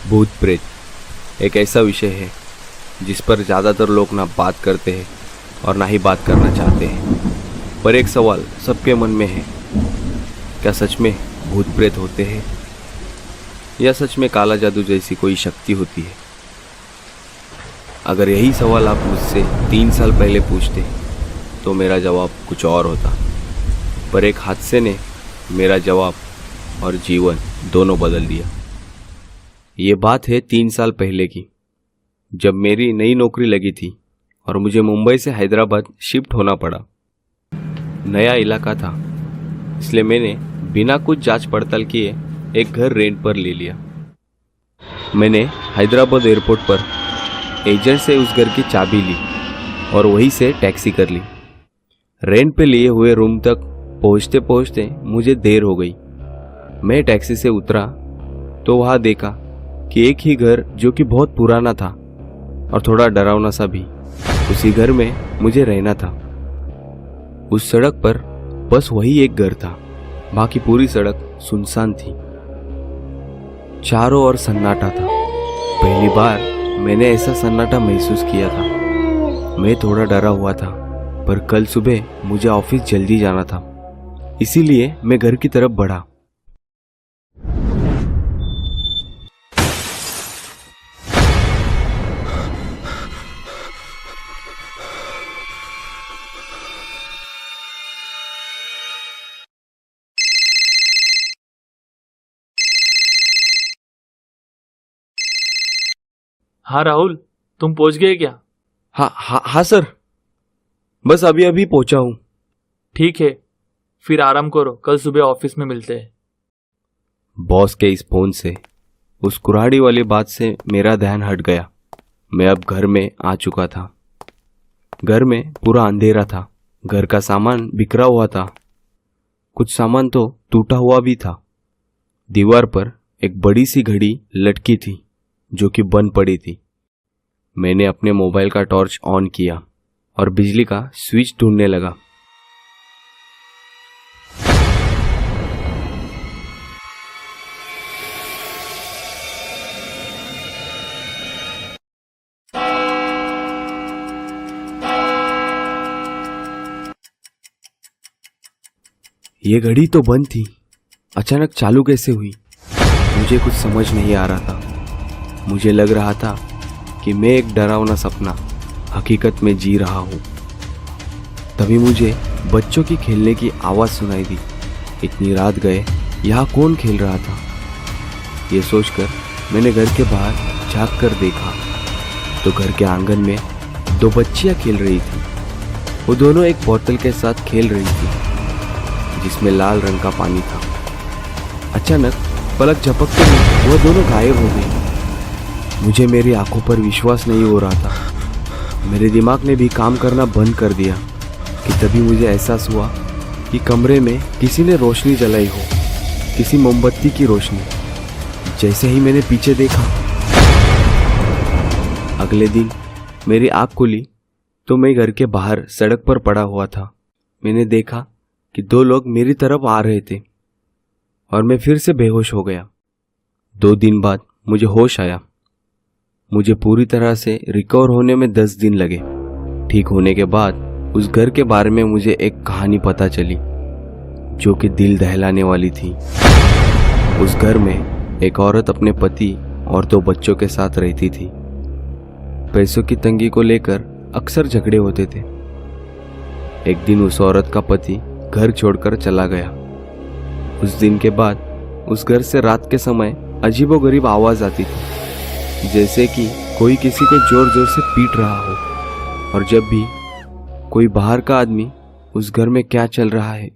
भूत प्रेत एक ऐसा विषय है जिस पर ज़्यादातर लोग ना बात करते हैं और ना ही बात करना चाहते हैं। पर एक सवाल सबके मन में है, क्या सच में भूत प्रेत होते हैं या सच में काला जादू जैसी कोई शक्ति होती है? अगर यही सवाल आप मुझसे 3 साल पहले पूछते तो मेरा जवाब कुछ और होता, पर एक हादसे ने मेरा जवाब और जीवन दोनों बदल दिया। ये बात है 3 साल पहले की, जब मेरी नई नौकरी लगी थी और मुझे मुंबई से हैदराबाद शिफ्ट होना पड़ा। नया इलाका था, इसलिए मैंने बिना कुछ जांच पड़ताल किए एक घर रेंट पर ले लिया। मैंने हैदराबाद एयरपोर्ट पर एजेंट से उस घर की चाबी ली और वहीं से टैक्सी कर ली। रेंट पे लिए हुए रूम तक पहुंचते पहुंचते मुझे देर हो गई। मैं टैक्सी से उतरा तो वहां देखा कि एक ही घर जो कि बहुत पुराना था और थोड़ा डरावना सा भी, उसी घर में मुझे रहना था। उस सड़क पर बस वही एक घर था, बाकी पूरी सड़क सुनसान थी। चारों ओर सन्नाटा था। पहली बार मैंने ऐसा सन्नाटा महसूस किया था। मैं थोड़ा डरा हुआ था, पर कल सुबह मुझे ऑफिस जल्दी जाना था, इसीलिए मैं घर की तरफ बढ़ा। हाँ राहुल, तुम पहुंच गए क्या? हाँ सर, बस अभी अभी पहुंचा हूँ। ठीक है, फिर आराम करो, कल सुबह ऑफिस में मिलते हैं। बॉस के इस फोन से उस कुल्हाड़ी वाली बात से मेरा ध्यान हट गया। मैं अब घर में आ चुका था। घर में पूरा अंधेरा था। घर का सामान बिखरा हुआ था, कुछ सामान तो टूटा हुआ भी था। दीवार पर एक बड़ी सी घड़ी लटकी थी जो कि बंद पड़ी थी। मैंने अपने मोबाइल का टॉर्च ऑन किया और बिजली का स्विच ढूंढने लगा। ये घड़ी तो बंद थी, अचानक चालू कैसे हुई? मुझे कुछ समझ नहीं आ रहा था। मुझे लग रहा था कि मैं एक डरावना सपना हकीकत में जी रहा हूँ। तभी मुझे बच्चों की खेलने की आवाज़ सुनाई दी। इतनी रात गए यहाँ कौन खेल रहा था? ये सोचकर मैंने घर के बाहर झांक कर देखा तो घर के आंगन में 2 बच्चियाँ खेल रही थी। वो दोनों एक बोतल के साथ खेल रही थी जिसमें लाल रंग का पानी था। अचानक पलक झपकते ही वो दोनों गायब हो गई। मुझे मेरी आंखों पर विश्वास नहीं हो रहा था। मेरे दिमाग ने भी काम करना बंद कर दिया कि तभी मुझे एहसास हुआ कि कमरे में किसी ने रोशनी जलाई हो, किसी मोमबत्ती की रोशनी। जैसे ही मैंने पीछे देखा, अगले दिन मेरी आंख खुली तो मैं घर के बाहर सड़क पर पड़ा हुआ था। मैंने देखा कि 2 लोग मेरी तरफ आ रहे थे और मैं फिर से बेहोश हो गया। 2 दिन बाद मुझे होश आया। मुझे पूरी तरह से रिकवर होने में 10 दिन लगे। ठीक होने के बाद उस घर के बारे में मुझे एक कहानी पता चली जो कि दिल दहलाने वाली थी। उस घर में एक औरत अपने पति और 2 बच्चों के साथ रहती थी। पैसों की तंगी को लेकर अक्सर झगड़े होते थे। एक दिन उस औरत का पति घर छोड़कर चला गया। उस दिन के बाद उस घर से रात के समय अजीबोगरीब आवाज आती थी, जैसे कि कोई किसी को जोर जोर से पीट रहा हो। और जब भी कोई बाहर का आदमी उस घर में क्या चल रहा है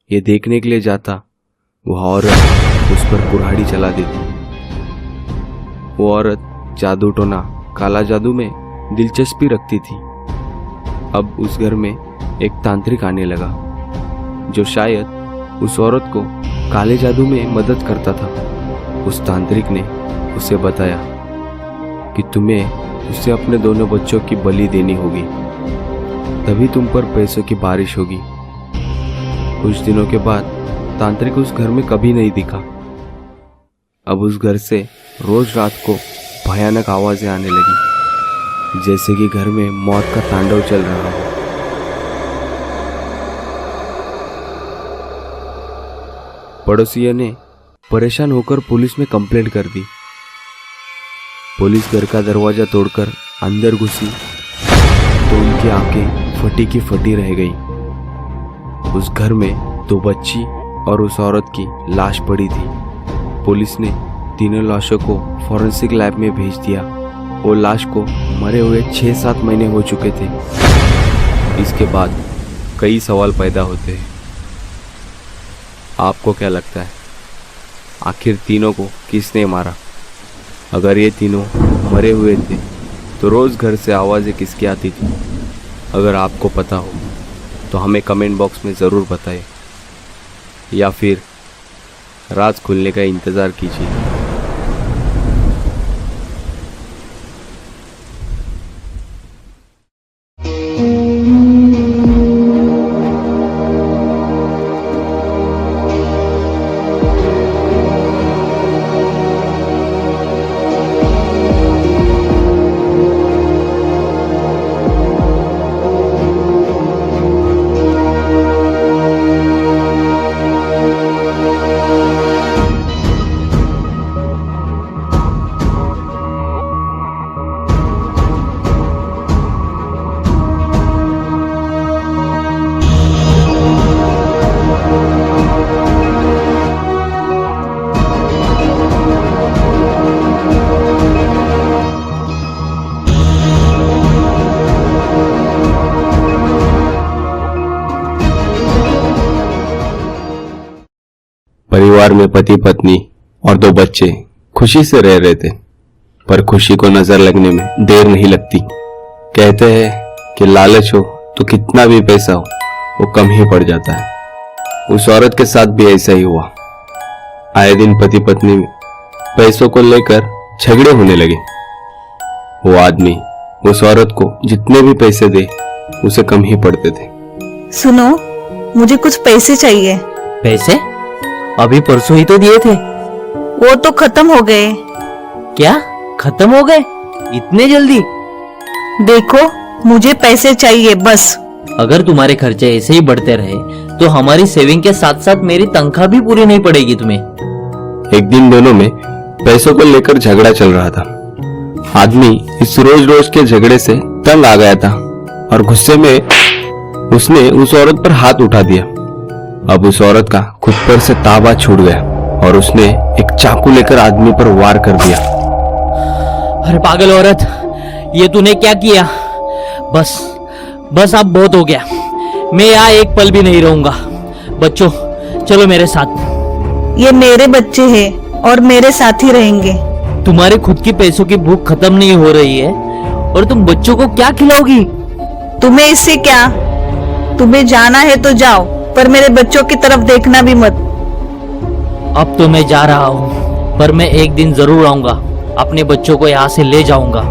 ये देखने के लिए जाता, वह औरत उस पर कुल्हाड़ी चला देती। वो औरत जादू टोना, काला जादू में दिलचस्पी रखती थी। अब उस घर में एक तांत्रिक आने लगा जो शायद उस औरत को काले जादू में मदद करता था। उस तांत्रिक ने उसे बताया कि तुम्हें उससे अपने दोनों बच्चों की बलि देनी होगी, तभी तुम पर पैसों की बारिश होगी। कुछ दिनों के बाद तांत्रिक उस घर में कभी नहीं दिखा। अब उस घर से रोज रात को भयानक आवाजें आने लगी, जैसे कि घर में मौत का तांडव चल रहा हो। पड़ोसियों ने परेशान होकर पुलिस में कंप्लेंट कर दी। पुलिस घर का दरवाजा तोड़कर अंदर घुसी तो उनकी आंखें फटी की फटी रह गई। उस घर में 2 बच्ची और उस औरत की लाश पड़ी थी। पुलिस ने तीनों लाशों को फॉरेंसिक लैब में भेज दिया। वो लाश को मरे हुए 6-7 महीने हो चुके थे। इसके बाद कई सवाल पैदा होते हैं। आपको क्या लगता है, आखिर तीनों को किसने मारा? अगर ये तीनों मरे हुए थे तो रोज़ घर से आवाज़ें किसकी आती थी? अगर आपको पता हो तो हमें कमेंट बॉक्स में ज़रूर बताएं, या फिर राज खुलने का इंतज़ार कीजिए। परिवार में पति पत्नी और 2 बच्चे खुशी से रह रहे थे, पर खुशी को नजर लगने में देर नहीं लगती। कहते हैं कि लालच हो तो कितना भी पैसा हो वो कम ही पड़ जाता है। उस औरत के साथ भी ऐसा ही हुआ। आए दिन पति पत्नी में पैसों को लेकर झगड़े होने लगे। वो आदमी उस औरत को जितने भी पैसे दे उसे कम ही पड़ते थे। सुनो, मुझे कुछ पैसे चाहिए। पैसे? अभी परसों ही तो दिए थे। वो तो खत्म हो गए। क्या खत्म हो गए इतने जल्दी? देखो, मुझे पैसे चाहिए बस। अगर तुम्हारे खर्चे ऐसे ही बढ़ते रहे तो हमारी सेविंग के साथ साथ मेरी तनख्वाह भी पूरी नहीं पड़ेगी तुम्हें। एक दिन दोनों में पैसों को लेकर झगड़ा चल रहा था। आदमी इस रोज रोज के झगड़े से तंग आ गया था और गुस्से में उसने उस औरत पर हाथ उठा दिया। अब उस औरत का खुद पर से ताबा छूट गया और उसने एक चाकू लेकर आदमी पर वार कर दिया। अरे पागल औरत, ये तूने क्या किया? बस अब बहुत हो गया। मैं यहाँ एक पल भी नहीं रहूंगा। बच्चों, चलो मेरे साथ। ये मेरे बच्चे हैं और मेरे साथ ही रहेंगे। तुम्हारे खुद की पैसों की भूख खत्म नहीं हो रही है और तुम बच्चों को क्या खिलाओगी? तुम्हें इससे क्या? तुम्हें जाना है तो जाओ, पर मेरे बच्चों की तरफ देखना भी मत। अब तो मैं जा रहा हूँ, पर मैं एक दिन जरूर आऊंगा। अपने बच्चों को यहाँ से ले जाऊंगा।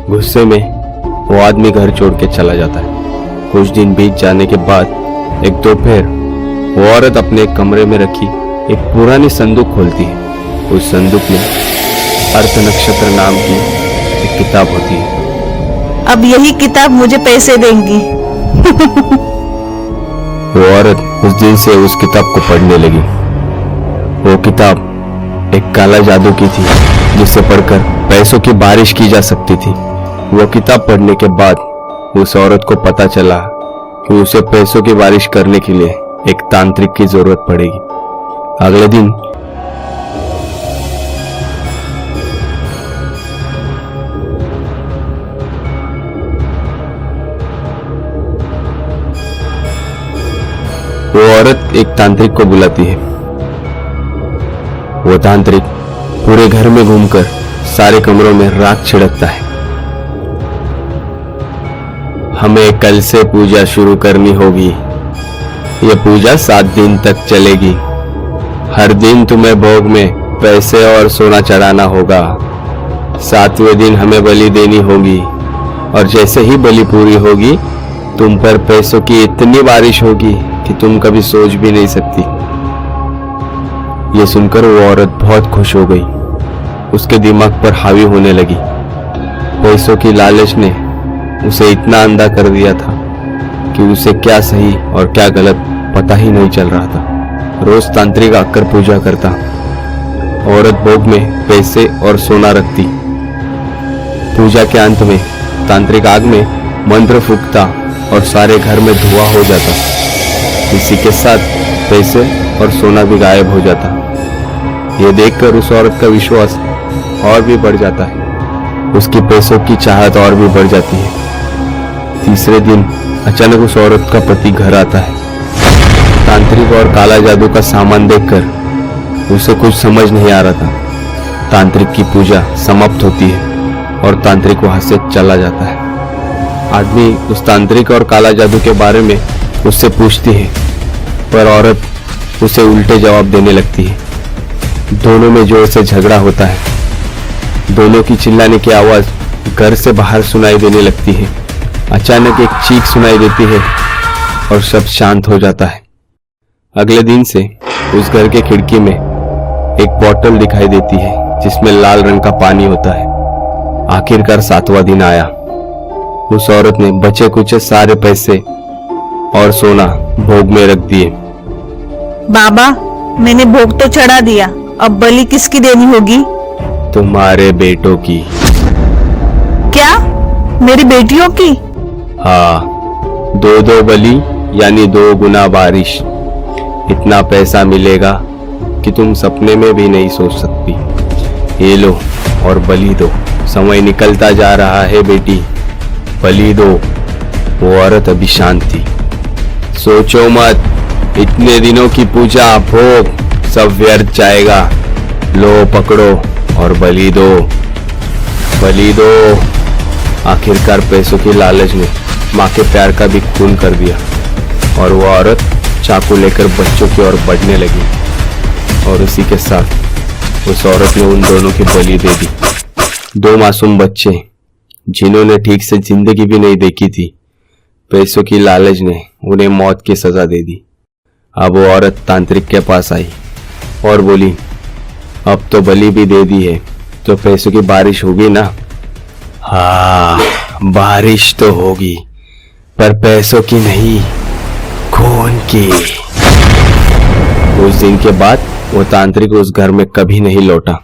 गुस्से में वो आदमी घर छोड़ के चला जाता है। कुछ दिन बीत जाने के बाद एक दोपहर वो औरत अपने एक कमरे में रखी एक पुरानी संदूक खोलती है। उस संदूक में अर्थ नक्षत्र नाम की एक किताब होती है। अब यही किताब मुझे पैसे देंगी। वो औरत उस दिन से उस किताब को पढ़ने लगी। वो किताब एक काला जादू की थी, जिसे पढ़कर पैसों की बारिश की जा सकती थी। वो किताब पढ़ने के बाद उस औरत को पता चला कि उसे पैसों की बारिश करने के लिए एक तांत्रिक की जरूरत पड़ेगी। अगले दिन वो औरत एक तांत्रिक को बुलाती है। वो तांत्रिक पूरे घर में घूमकर सारे कमरों में राख छिड़कता है। हमें कल से पूजा शुरू करनी होगी। ये पूजा 7 दिन तक चलेगी। हर दिन तुम्हें भोग में पैसे और सोना चढ़ाना होगा। 7वें दिन हमें बलि देनी होगी और जैसे ही बलि पूरी होगी तुम पर पैसों की इतनी बारिश होगी कि तुम कभी सोच भी नहीं सकती। ये सुनकर वो औरत बहुत खुश हो गई। उसके दिमाग पर हावी होने लगी। पैसों की लालच ने उसे इतना अंधा कर दिया था कि उसे क्या सही और क्या गलत पता ही नहीं चल रहा था। रोज तांत्रिक आकर पूजा करता, औरत भोग में पैसे और सोना रखती। पूजा के अंत में तांत्रिक आग में मंत्र फूंकता और सारे घर में धुआं हो जाता। इसी के साथ पैसे और सोना भी गायब हो जाता। ये देखकर उस औरत का विश्वास और भी बढ़ जाता है। उसकी पैसों की चाहत और भी बढ़ जाती है। तीसरे दिन अचानक उस औरत का पति घर आता है। तांत्रिक और काला जादू का सामान देखकर उसे कुछ समझ नहीं आ रहा था। तांत्रिक की पूजा समाप्त होती है और तांत्रिक वहां से चला जाता है। आदमी उस तांत्रिक और काला जादू के बारे में उससे पूछती है, पर औरत उसे उल्टे जवाब देने लगती है। दोनों में जोर से झगड़ा होता है। दोनों की चिल्लाने की आवाज घर से बाहर सुनाई देने लगती है। अचानक एक चीख सुनाई देती है और सब शांत हो जाता है। अगले दिन से उस घर के खिड़की में एक बोतल दिखाई देती है जिसमें लाल रंग का पानी होता है। आखिरकार 7वां दिन आया। उस औरत ने बचे कुचे सारे पैसे और सोना भोग में रख दिए। बाबा, मैंने भोग तो चढ़ा दिया, अब बलि किसकी देनी होगी? तुम्हारे बेटों की। क्या? मेरी बेटियों की? हाँ, 2 बलि यानी 2 गुना बारिश। इतना पैसा मिलेगा कि तुम सपने में भी नहीं सोच सकती। ये लो और बलि दो। समय निकलता जा रहा है बेटी, बलि दो। वो औरत अभी शांत थी। सोचो मत, इतने दिनों की पूजा भोग सब व्यर्थ जाएगा। लो पकड़ो और बलि दो, बलि दो। आखिरकार पैसों की लालच ने माँ के प्यार का भी खून कर दिया और वो औरत चाकू लेकर बच्चों की ओर बढ़ने लगी। और उसी के साथ उस औरत ने उन दोनों की बलि दे दी। 2 मासूम बच्चे जिन्होंने ठीक से जिंदगी भी नहीं देखी थी। पैसों की लालच ने उन्हें मौत की सजा दे दी। अब वो औरत तांत्रिक के पास आई और बोली, अब तो बलि भी दे दी है तो पैसों की बारिश होगी ना? हाँ, बारिश तो होगी, पर पैसों की नहीं, खून की। उस दिन के बाद वो तांत्रिक उस घर में कभी नहीं लौटा।